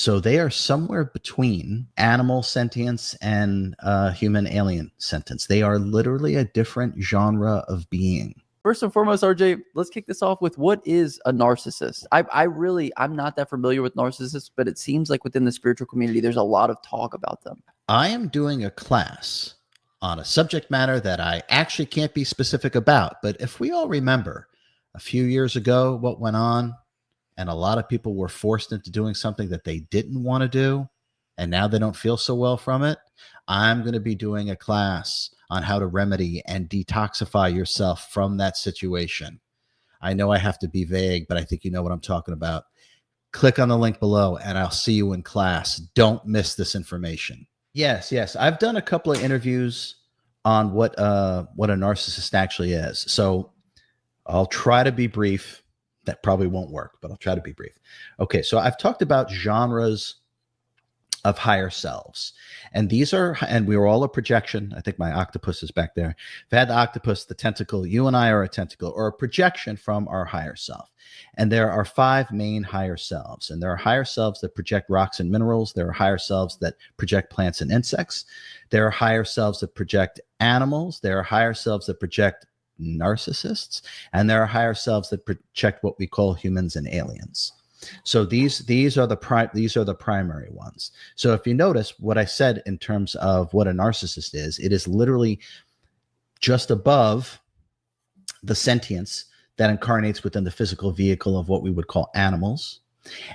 So they are somewhere between animal sentience and human alien sentience. They are literally a different genre of being. First and foremost, RJ, let's kick this off with what is a narcissist? I'm not that familiar with narcissists, but it seems like within the spiritual community, there's a lot of talk about them. I am doing a class on a subject matter that I actually can't be specific about. But if we all remember a few years ago what went on, and a lot of people were forced into doing something that they didn't want to do, and now they don't feel so well from it, I'm going to be doing a class on how to remedy and detoxify yourself from that situation. I know I have to be vague, but I think you know what I'm talking about. Click on the link below and I'll see you in class. Don't miss this information. Yes. I've done a couple of interviews on what a narcissist actually is. So I'll try to be brief. That probably won't work, but I'll try to be brief. Okay, so I've talked about genres of higher selves. And we are all a projection. I think my octopus is back there. If I had the octopus, the tentacle, you and I are a tentacle or a projection from our higher self. And there are 5 main higher selves. And there are higher selves that project rocks and minerals. There are higher selves that project plants and insects. There are higher selves that project animals. There are higher selves that project narcissists. And there are higher selves that project what we call humans and aliens. So these are the primary ones. So if you notice what I said in terms of what a narcissist is, it is literally just above the sentience that incarnates within the physical vehicle of what we would call animals.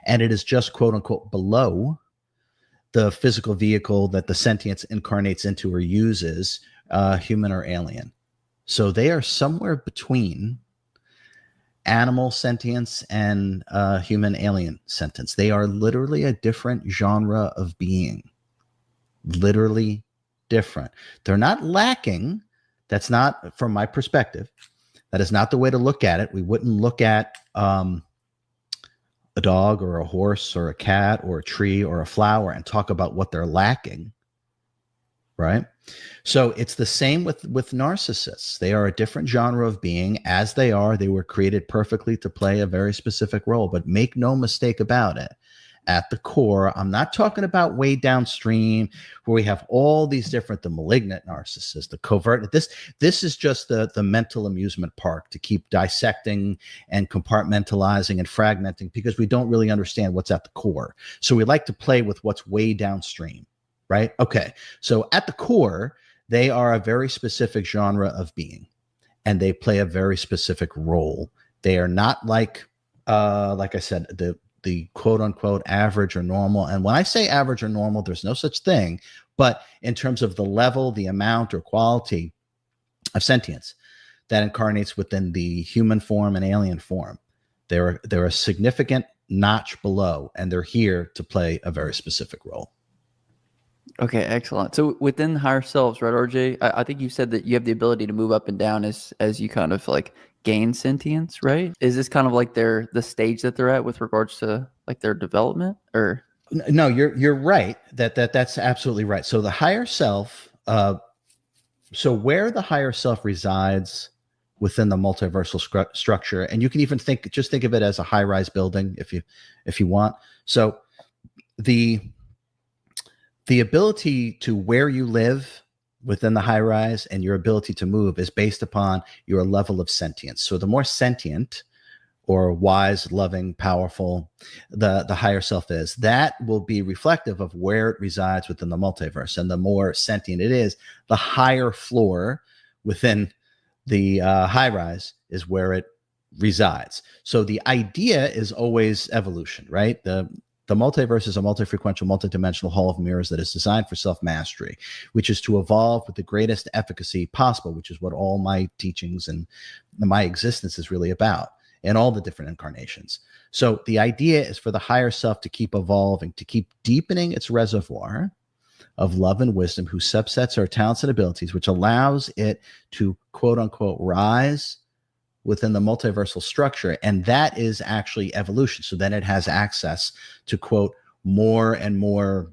And it is just quote unquote below the physical vehicle that the sentience incarnates into or uses, human or alien. So they are somewhere between animal sentience and human alien sentience. They are literally a different genre of being. Literally different. They're not lacking. That's not, from my perspective, that is not the way to look at it. We wouldn't look at a dog or a horse or a cat or a tree or a flower and talk about what they're lacking. Right? So it's the same with narcissists. They are a different genre of being. As they were created perfectly to play a very specific role. But make no mistake about it. At the core, I'm not talking about way downstream where we have all these different, the malignant narcissists, the covert. This is just the mental amusement park to keep dissecting and compartmentalizing and fragmenting because we don't really understand what's at the core. So we like to play with what's way downstream. Right? Okay. So at the core, they are a very specific genre of being, and they play a very specific role. They are not like I said, the quote unquote average or normal. And when I say average or normal, there's no such thing. But in terms of the level, the amount, or quality of sentience that incarnates within the human form and alien form, they're a significant notch below, and they're here to play a very specific role. Okay, excellent. So within higher selves, right, RJ, I think you said that you have the ability to move up and down as you kind of like gain sentience, right? Is this kind of like the stage that they're at with regards to like their development, or? No, you're right. That's absolutely right. So the higher self, so where the higher self resides within the multiversal structure, and you can even think of it as a high-rise building if you want. So the ability to where you live within the high rise and your ability to move is based upon your level of sentience. So the more sentient or wise, loving, powerful the higher self is, that will be reflective of where it resides within the multiverse. And the more sentient it is, the higher floor within the high rise is where it resides. So the idea is always evolution, right? The multiverse is a multi-frequential, multidimensional hall of mirrors that is designed for self-mastery, which is to evolve with the greatest efficacy possible, which is what all my teachings and my existence is really about in all the different incarnations. So the idea is for the higher self to keep evolving, to keep deepening its reservoir of love and wisdom, whose subsets are talents and abilities, which allows it to quote unquote rise within the multiversal structure. And that is actually evolution. So then it has access to quote more and more,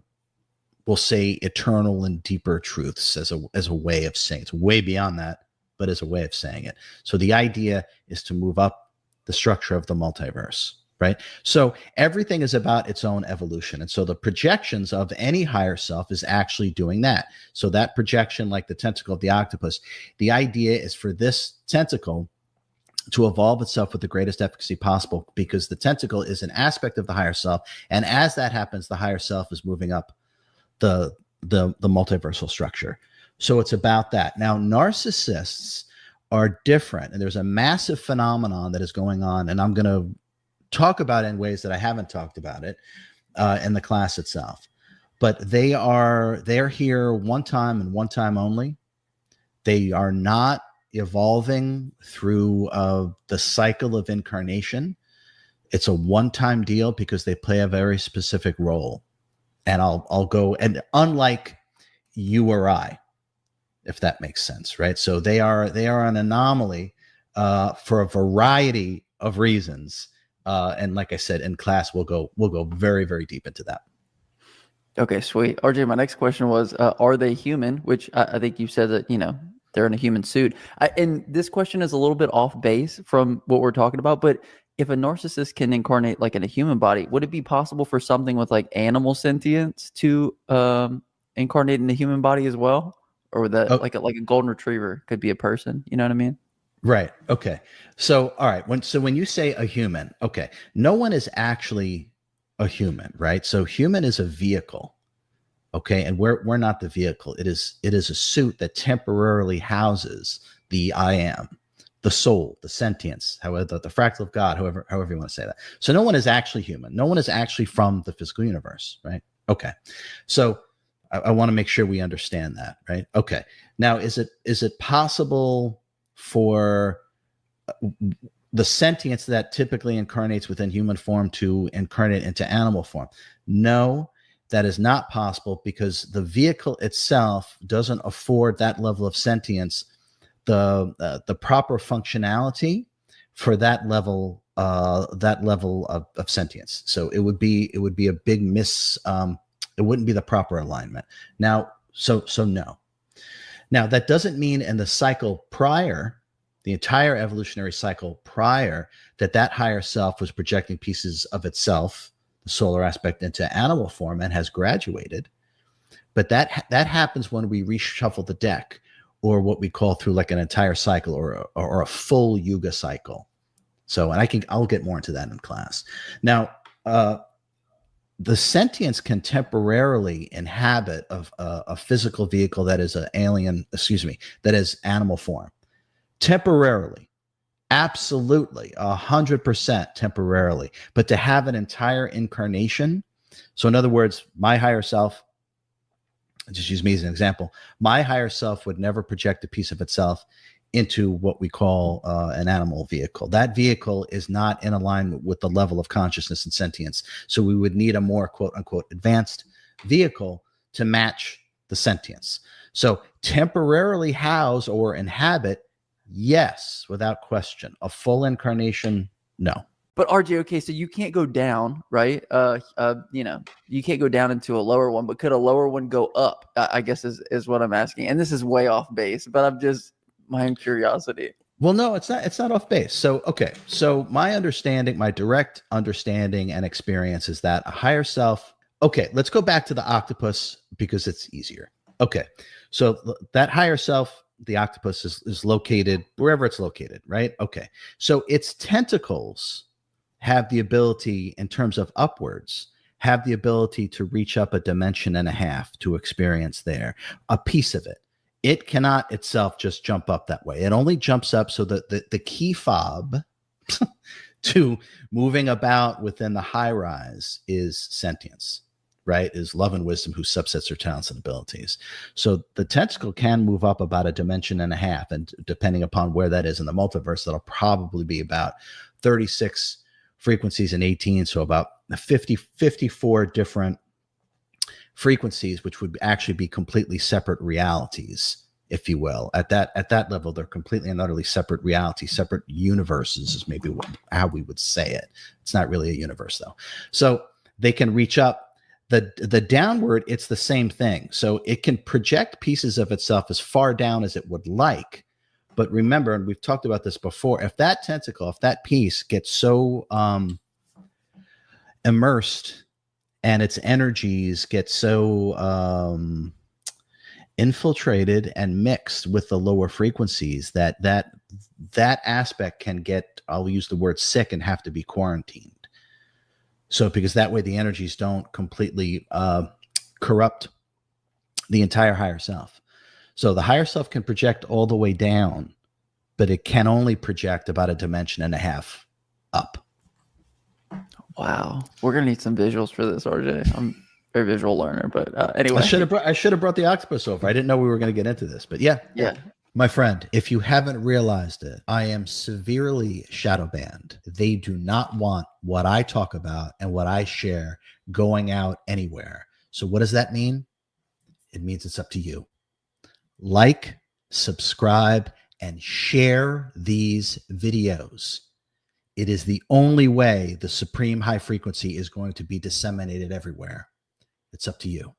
we'll say, eternal and deeper truths as a way of saying it. It's way beyond that, but as a way of saying it. So the idea is to move up the structure of the multiverse, right? So everything is about its own evolution. And so the projections of any higher self is actually doing that. So that projection, like the tentacle of the octopus, the idea is for this tentacle to evolve itself with the greatest efficacy possible, because the tentacle is an aspect of the higher self. And as that happens, the higher self is moving up the multiversal structure. So it's about that. Now, narcissists are different, and there's a massive phenomenon that is going on, and I'm going to talk about it in ways that I haven't talked about it in the class itself. But they're here one time and one time only. They are not evolving through the cycle of incarnation. It's a one-time deal because they play a very specific role. And I'll go, and unlike you or I, if that makes sense, right? So they are an anomaly for a variety of reasons. And like I said, in class, we'll go very, very deep into that. Okay, sweet. RJ, my next question was, are they human? Which I think you said that, they're in a human suit. And this question is a little bit off base from what we're talking about, but if a narcissist can incarnate like in a human body, would it be possible for something with like animal sentience to incarnate in a human body as well? Or would that like a golden retriever could be a person? You know what I mean? Right. Okay. So, all right. When you say a human, okay, no one is actually a human, right? So human is a vehicle. Okay. And we're not the vehicle. It is a suit that temporarily houses the I am, the soul, the sentience, however, the fractal of God, however you want to say that. So no one is actually human. No one is actually from the physical universe, right? Okay. So I want to make sure we understand that, right? Okay. Now, is it possible for the sentience that typically incarnates within human form to incarnate into animal form? No, that is not possible, because the vehicle itself doesn't afford that level of sentience, the proper functionality for that level of sentience. So it would be a big miss. It wouldn't be the proper alignment. Now, so no. Now, that doesn't mean in the cycle prior, the entire evolutionary cycle prior, that higher self was projecting pieces of itself, the solar aspect, into animal form and has graduated. But that happens when we reshuffle the deck, or what we call through like an entire cycle, or a full yuga cycle. So, and I'll get more into that in class. Now, the sentience can temporarily inhabit a physical vehicle that is that is animal form. Temporarily, absolutely, 100% temporarily. But to have an entire incarnation, so in other words, my higher self, just use me as an example, my higher self would never project a piece of itself into what we call an animal vehicle. That vehicle is not in alignment with the level of consciousness and sentience. So we would need a more quote unquote advanced vehicle to match the sentience. So temporarily house or inhabit, yes, without question. A full incarnation, no. But RJ, okay, so you can't go down, right? You can't go down into a lower one, but could a lower one go up? I guess is what I'm asking. And this is way off base, but I'm just my own curiosity. Well, no, it's not off base. So, okay. So my understanding, my direct understanding and experience is that a higher self, okay, let's go back to the octopus because it's easier. Okay. So that higher self, the octopus is located wherever it's located, right? Okay. So its tentacles have the ability, in terms of upwards, have the ability to reach up a dimension and a half to experience there, a piece of it. It cannot itself just jump up that way. It only jumps up so that the key fob to moving about within the high rise is sentience, right? Is love and wisdom, who subsets their talents and abilities. So the tentacle can move up about a dimension and a half. And depending upon where that is in the multiverse, that'll probably be about 36 frequencies and 18. So about 54 different frequencies, which would actually be completely separate realities, if you will. At that level, they're completely and utterly separate realities, separate universes is maybe how we would say it. It's not really a universe though. So they can reach up. The downward, it's the same thing. So it can project pieces of itself as far down as it would like. But remember, and we've talked about this before, if that tentacle, if that piece gets so immersed and its energies get so infiltrated and mixed with the lower frequencies that aspect can get, I'll use the word sick, and have to be quarantined. So because that way the energies don't completely corrupt the entire higher self. So the higher self can project all the way down, but it can only project about a dimension and a half up. Wow, we're gonna need some visuals for this, RJ. I'm a very visual learner, but anyway, I should have brought the octopus over. I didn't know we were going to get into this, but yeah. My friend, if you haven't realized it, I am severely shadow banned. They do not want what I talk about and what I share going out anywhere. So what does that mean? It means it's up to you. Like, subscribe, and share these videos. It is the only way the supreme high frequency is going to be disseminated everywhere. It's up to you.